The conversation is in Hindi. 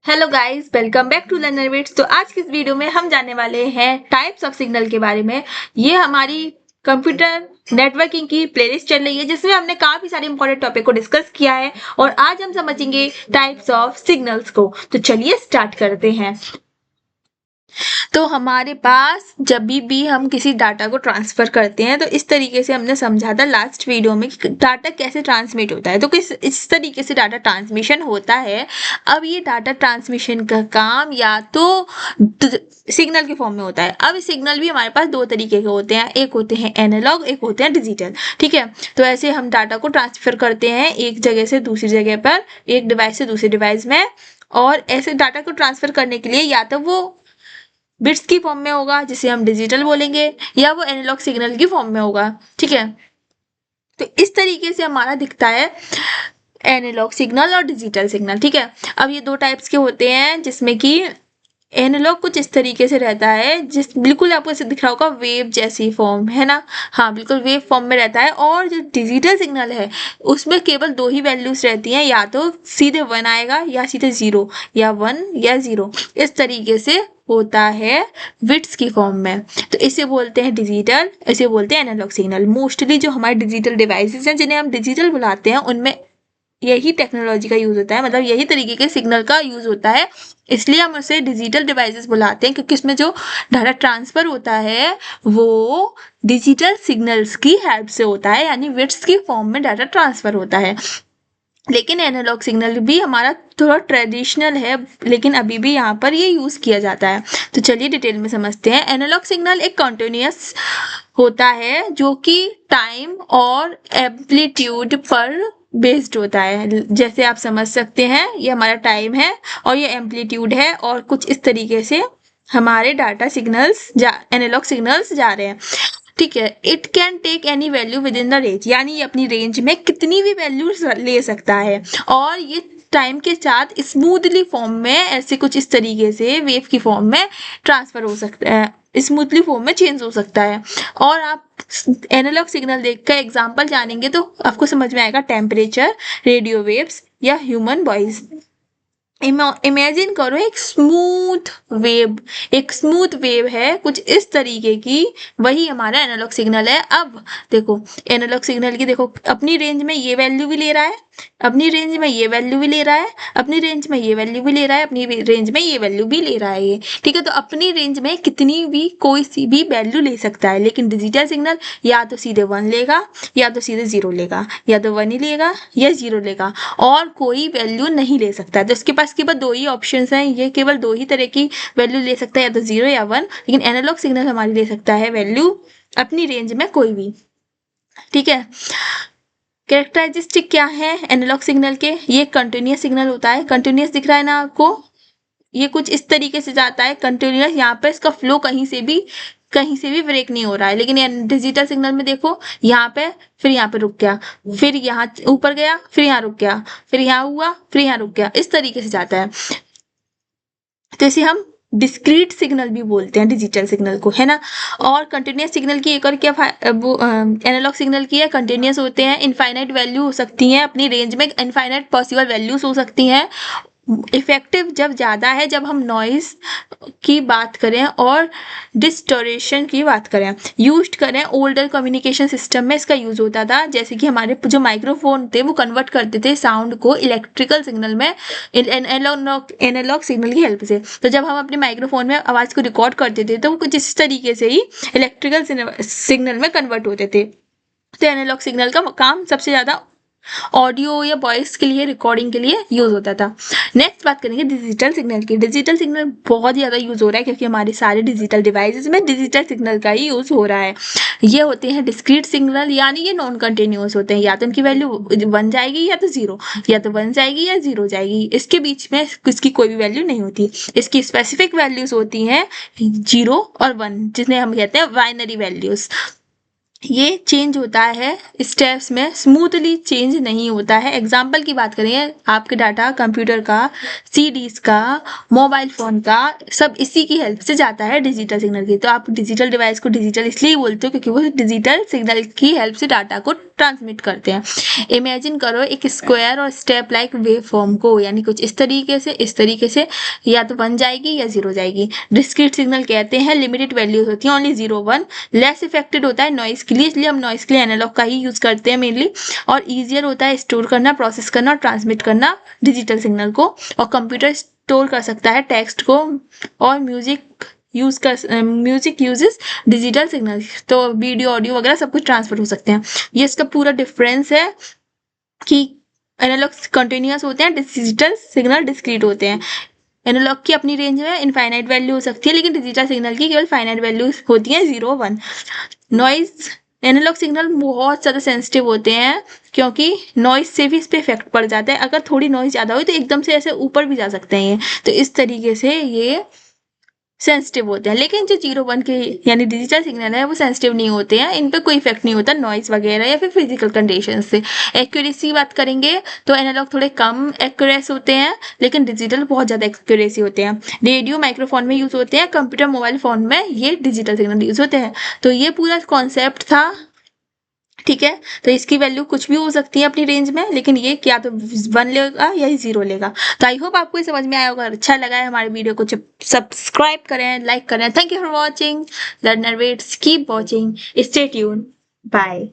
Hello guys, welcome back to Learner Bits. तो आज की इस वीडियो में हम जानने वाले हैं टाइप्स ऑफ सिग्नल के बारे में। ये हमारी कंप्यूटर नेटवर्किंग की प्लेलिस्ट चल रही है जिसमें हमने काफी सारे इंपॉर्टेंट टॉपिक को डिस्कस किया है और आज हम समझेंगे टाइप्स ऑफ सिग्नल्स को। तो चलिए स्टार्ट करते हैं। तो हमारे पास जब भी हम किसी डाटा को ट्रांसफर करते हैं तो इस तरीके से हमने समझा था लास्ट वीडियो में कि डाटा कैसे ट्रांसमिट होता है। तो किस इस तरीके से डाटा ट्रांसमिशन होता है। अब ये डाटा ट्रांसमिशन का काम या तो सिग्नल के फॉर्म में होता है। अब सिग्नल भी हमारे पास दो तरीके के होते हैं, एक होते हैं एनालॉग, एक होते हैं डिजिटल। ठीक है, तो ऐसे हम डाटा को ट्रांसफर करते हैं एक जगह से दूसरी जगह पर, एक डिवाइस से दूसरे डिवाइस में। और ऐसे डाटा को ट्रांसफर करने के लिए या तो वो बिट्स की फॉर्म में होगा जिसे हम डिजिटल बोलेंगे, या वो एनालॉग सिग्नल की फॉर्म में होगा। ठीक है, तो इस तरीके से हमारा दिखता है एनालॉग सिग्नल और डिजिटल सिग्नल। ठीक है, अब ये दो टाइप्स के होते हैं जिसमें कि एनालॉग कुछ इस तरीके से रहता है, जिस बिल्कुल आपको ऐसे दिख रहा होगा वेव जैसी फॉर्म है ना। हाँ, बिल्कुल वेव फॉर्म में रहता है। और जो डिजिटल सिग्नल है उसमें केवल दो ही वैल्यूज रहती हैं, या तो सीधे 1 आएगा या सीधे 0, या 1 या 0। इस तरीके से होता है बिट्स की फॉर्म में। तो इसे बोलते हैं डिजिटल, इसे बोलते हैं एनालॉग सिग्नल। मोस्टली जो हमारे डिजिटल डिवाइसेस हैं जिन्हें हम डिजिटल बुलाते हैं उनमें यही टेक्नोलॉजी का यूज होता है, मतलब यही तरीके के सिग्नल का यूज होता है। इसलिए हम उसे डिजिटल डिवाइसेस बुलाते हैं, क्योंकि इसमें जो डाटा ट्रांसफर होता है वो डिजिटल सिग्नल्स की हेल्प से होता है, यानी बिट्स की फॉर्म में डाटा ट्रांसफर होता है। लेकिन एनालॉग सिग्नल भी हमारा थोड़ा ट्रेडिशनल है, लेकिन अभी भी यहाँ पर ये यूज किया जाता है। तो चलिए डिटेल में समझते हैं। एनालॉग सिग्नल एक कॉन्टिन्यूअस होता है जो कि टाइम और एम्पलीट्यूड पर बेस्ड होता है। जैसे आप समझ सकते हैं, ये हमारा टाइम है और ये एम्पलीट्यूड है, और कुछ इस तरीके से हमारे डाटा सिग्नल्स एनालॉग सिग्नल्स जा रहे हैं। ठीक है, it can take any value within the range, यानी ये अपनी रेंज में कितनी भी वैल्यू ले सकता है। और ये टाइम के साथ स्मूथली फॉर्म में ऐसे कुछ इस तरीके से वेव की फॉर्म में ट्रांसफर हो सकता है, स्मूथली फॉर्म में चेंज हो सकता है। और आप एनालॉग सिग्नल देखकर एग्जांपल जानेंगे तो आपको समझ में आएगा, टेम्परेचर, रेडियो वेव्स या ह्यूमन वॉइस। इमेजिन करो एक स्मूथ वेव, एक स्मूथ वेव है कुछ इस तरीके की, वही हमारा एनालॉग सिग्नल है। अब देखो एनालॉग सिग्नल की, देखो अपनी रेंज में ये वैल्यू भी ले रहा है, अपनी रेंज में ये वैल्यू भी ले रहा है, अपनी रेंज में ये वैल्यू भी ले रहा है, अपनी रेंज में ये वैल्यू भी ले रहा है ये। ठीक है, तो अपनी रेंज में कितनी भी कोई सी भी वैल्यू ले सकता है। लेकिन डिजिटल सिग्नल या तो सीधे 1 लेगा या तो सीधे 0 लेगा, या तो 1 ही लेगा या 0 लेगा, और कोई वैल्यू नहीं ले सकता। तो इसके पास केवल दो ही ऑप्शंस हैं, ये केवल दो ही तरह की वैल्यू ले सकता है, या तो 0 या 1। लेकिन एनालॉग सिग्नल हमारी ले सकता है वैल्यू अपनी रेंज में कोई भी। ठीक है, कैरेक्टरिस्टिक क्या है एनालॉग सिग्नल के? ये कंटिन्यूअस सिग्नल होता है। कंटिन्यूअस दिख रहा है ना आपको, ये कुछ इस तरीके से जाता है कंटिन्यूअस, यहाँ पे इसका फ्लो कहीं से भी ब्रेक नहीं हो रहा है। लेकिन डिजिटल सिग्नल में देखो, यहाँ पे फिर यहाँ पे रुक गया, फिर यहाँ ऊपर गया, फिर यहाँ रुक गया, फिर यहाँ हुआ, फिर यहाँ रुक गया, इस तरीके से जाता है। तो इसे हम डिस्क्रीट सिग्नल भी बोलते हैं डिजिटल सिग्नल को, है ना। और कंटिन्यूअस सिग्नल की एक और क्या वो एनालॉग सिग्नल की है, कंटिन्यूअस होते हैं, इनफाइनाइट वैल्यू हो सकती हैं, अपनी रेंज में इनफाइनाइट पॉसिबल वैल्यूज हो सकती हैं। इफेक्टिव जब ज़्यादा है, जब हम नॉइज की बात करें और डिस्टोरेशन की बात करें, यूज करें ओल्डर कम्युनिकेशन सिस्टम में इसका यूज होता था। जैसे कि हमारे जो माइक्रोफोन थे वो कन्वर्ट करते थे साउंड को इलेक्ट्रिकल सिग्नल में एनालॉग सिग्नल की हेल्प से। तो जब हम अपने माइक्रोफोन में आवाज़ को रिकॉर्ड करते थे तो वो कुछ इस तरीके से ही इलेक्ट्रिकल सिग्नल में कन्वर्ट होते थे। तो एनालॉग सिग्नल का काम सबसे ज़्यादा ऑडियो या वॉइस के लिए, रिकॉर्डिंग के लिए यूज होता था। नेक्स्ट बात करेंगे डिजिटल सिग्नल की। डिजिटल सिग्नल बहुत ज़्यादा यूज हो रहा है क्योंकि हमारे सारे डिजिटल डिवाइसेस में डिजिटल सिग्नल का ही यूज हो रहा है। ये होते हैं डिस्क्रीट सिग्नल, यानी ये नॉन कंटिन्यूअस होते हैं, या तो इनकी वैल्यू 1 जाएगी या तो 0, या तो 1 जाएगी या 0 जाएगी, इसके बीच में इसकी कोई भी वैल्यू नहीं होती। इसकी स्पेसिफिक वैल्यूज होती हैं 0 और 1, जिन्हें हम कहते हैं बाइनरी वैल्यूज। ये चेंज होता है स्टेप्स में, स्मूथली चेंज नहीं होता है। एग्जाम्पल की बात करें, आपके डाटा कंप्यूटर का, सीडीज का, मोबाइल फ़ोन का, सब इसी की हेल्प से जाता है डिजिटल सिग्नल की। तो आप डिजिटल डिवाइस को डिजिटल इसलिए बोलते हो क्योंकि वो डिजिटल सिग्नल की हेल्प से डाटा को ट्रांसमिट करते हैं। इमेजिन करो एक स्क्वायर और स्टेप लाइक वेव फॉर्म को, यानी कुछ इस तरीके से या तो 1 जाएगी या 0 जाएगी। डिस्क्रीट सिग्नल कहते हैं, लिमिटेड वैल्यूज होती हैं, ओनली 0 1, लेस इफेक्टेड होता है नॉइस के लिए, इसलिए हम नॉइस के लिए एनालॉग का ही यूज करते हैं मेनली, और ईजियर होता है स्टोर करना, प्रोसेस करना और ट्रांसमिट करना डिजिटल सिग्नल को। और कंप्यूटर स्टोर कर सकता है टेक्स्ट को, और म्यूजिक यूजेस डिजिटल सिग्नल, तो वीडियो ऑडियो वगैरह सब कुछ ट्रांसफर हो सकते हैं। ये इसका पूरा डिफरेंस है कि एनालॉग कंटिन्यूअस होते हैं, डिजिटल सिग्नल डिस्क्रीट होते हैं। एनालॉग की अपनी रेंज में इनफाइनाइट वैल्यू हो सकती है, लेकिन डिजिटल सिग्नल की केवल फाइनाइट वैल्यू होती है 0 1। नॉइज, एनालॉग सिग्नल बहुत ज़्यादा सेंसिटिव होते हैं क्योंकि नॉइज से भी इस पर इफेक्ट पड़ जाता है। अगर थोड़ी नॉइज ज़्यादा हो तो एकदम से ऐसे ऊपर भी जा सकते हैं ये, तो इस तरीके से ये सेंसिटिव होते हैं। लेकिन जो 0 1 के यानी डिजिटल सिग्नल है वो सेंसिटिव नहीं होते हैं, इन पे कोई इफेक्ट नहीं होता नॉइज वगैरह या फिर फिजिकल कंडीशन से। एक्यूरेसी की बात करेंगे तो एनालॉग थोड़े कम एक्यूरेस होते हैं, लेकिन डिजिटल बहुत ज़्यादा एक्यूरेसी होते हैं। रेडियो माइक्रोफोन में यूज़ होते हैं, कंप्यूटर मोबाइल फ़ोन में ये डिजिटल सिग्नल यूज़ होते हैं। तो ये पूरा कॉन्सेप्ट था, ठीक है। तो इसकी वैल्यू कुछ भी हो सकती है अपनी रेंज में, लेकिन ये क्या तो 1 लेगा या 0 लेगा। तो आई होप आपको ये समझ में आया होगा। अच्छा लगा है हमारे वीडियो को सब्सक्राइब करें, लाइक करें। Thank you for watching Learner Bits, keep watching, stay tune, bye.